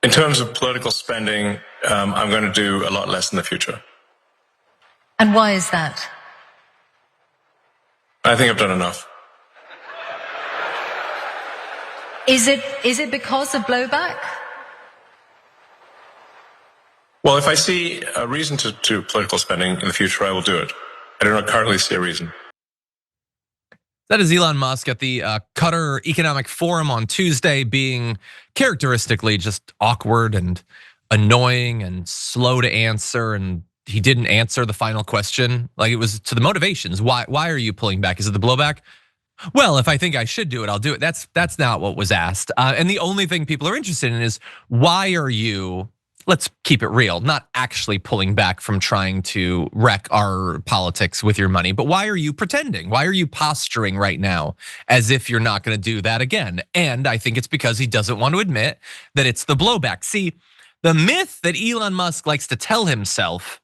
In terms of political spending, I'm going to do a lot less in the future. And why is that? I think I've done enough. Is it because of blowback? Well, if I see a reason to do political spending in the future, I will do it. I do not currently see a reason. That is Elon Musk at the Qatar Economic Forum on Tuesday, being characteristically just awkward and annoying and slow to answer. And he didn't answer the final question. Like, it was to the motivations. Why are you pulling back? Is it the blowback? Well, if I think I should do it, I'll do it. That's not what was asked. And the only thing people are interested in is, why are you, let's keep it real, not actually pulling back from trying to wreck our politics with your money, but why are you pretending? Why are you posturing right now as if you're not gonna do that again? And I think it's because he doesn't want to admit that it's the blowback. See, the myth that Elon Musk likes to tell himself,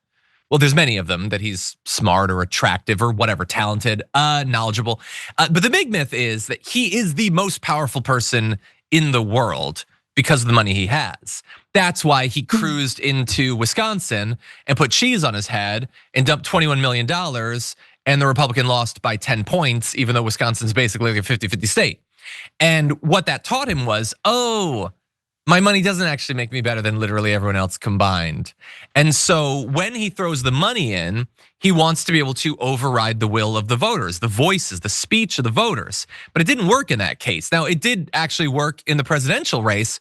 well, there's many of them, that he's smart or attractive or whatever, talented, knowledgeable. But the big myth is that he is the most powerful person in the world because of the money he has. That's why he cruised into Wisconsin and put cheese on his head and dumped $21 million, and the Republican lost by 10 points, even though Wisconsin's basically like a 50-50 state. And what that taught him was, oh, my money doesn't actually make me better than literally everyone else combined. And so when he throws the money in, he wants to be able to override the will of the voters, the voices, the speech of the voters. But it didn't work in that case. Now, it did actually work in the presidential race,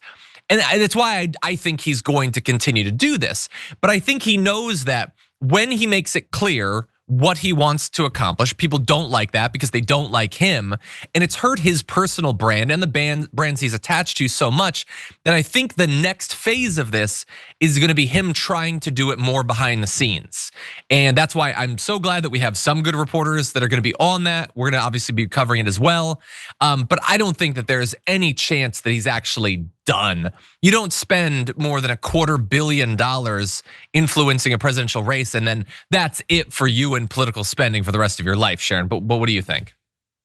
and that's why I think he's going to continue to do this. But I think he knows that when he makes it clear what he wants to accomplish, people don't like that because they don't like him. And it's hurt his personal brand and the brands he's attached to so much that I think the next phase of this is gonna be him trying to do it more behind the scenes. And that's why I'm so glad that we have some good reporters that are gonna be on that. We're gonna obviously be covering it as well. But I don't think that there's any chance that he's actually done. You don't spend more than $250 million influencing a presidential race, and then that's it for you in political spending for the rest of your life, Sharon. But what do you think?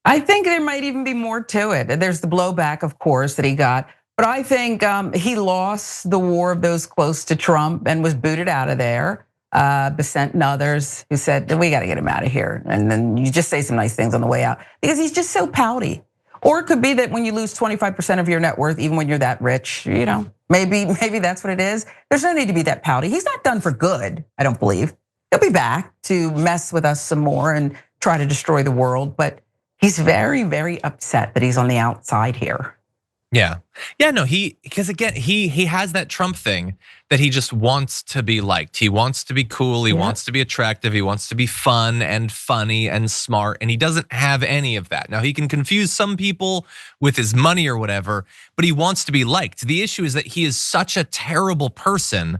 I think there might even be more to it. There's the blowback, of course, that he got. But I think he lost the war of those close to Trump and was booted out of there. Besant and others who said, we got to get him out of here. And then you just say some nice things on the way out because he's just so pouty. Or it could be that when you lose 25% of your net worth, even when you're that rich, maybe that's what it is. There's no need to be that pouty. He's not done for good, I don't believe. He'll be back to mess with us some more and try to destroy the world. But he's very, very upset that he's on the outside here. Yeah, no, because again, he has that Trump thing that he just wants to be liked. He wants to be cool, he wants to be attractive, he wants to be fun and funny and smart, and he doesn't have any of that. Now, he can confuse some people with his money or whatever, but he wants to be liked. The issue is that he is such a terrible person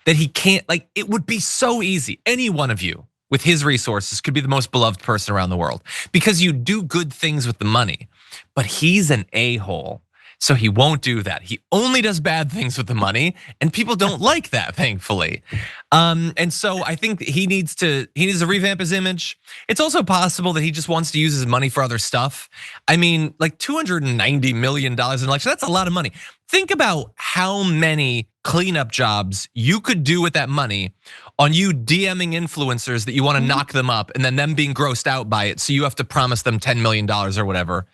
that he can't, like, it would be so easy. Any one of you with his resources could be the most beloved person around the world because you do good things with the money, but he's an a-hole. So he won't do that. He only does bad things with the money, and people don't like that, thankfully. And so I think he needs to revamp his image. It's also possible that he just wants to use his money for other stuff. I mean, like $290 million in election, that's a lot of money. Think about how many cleanup jobs you could do with that money on you DMing influencers that you want to knock them up and then them being grossed out by it. So you have to promise them $10 million or whatever.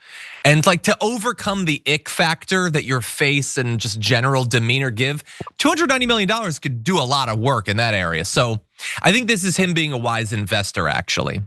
And like, to overcome the ick factor that your face and just general demeanor give, $290 million could do a lot of work in that area. So I think this is him being a wise investor, actually.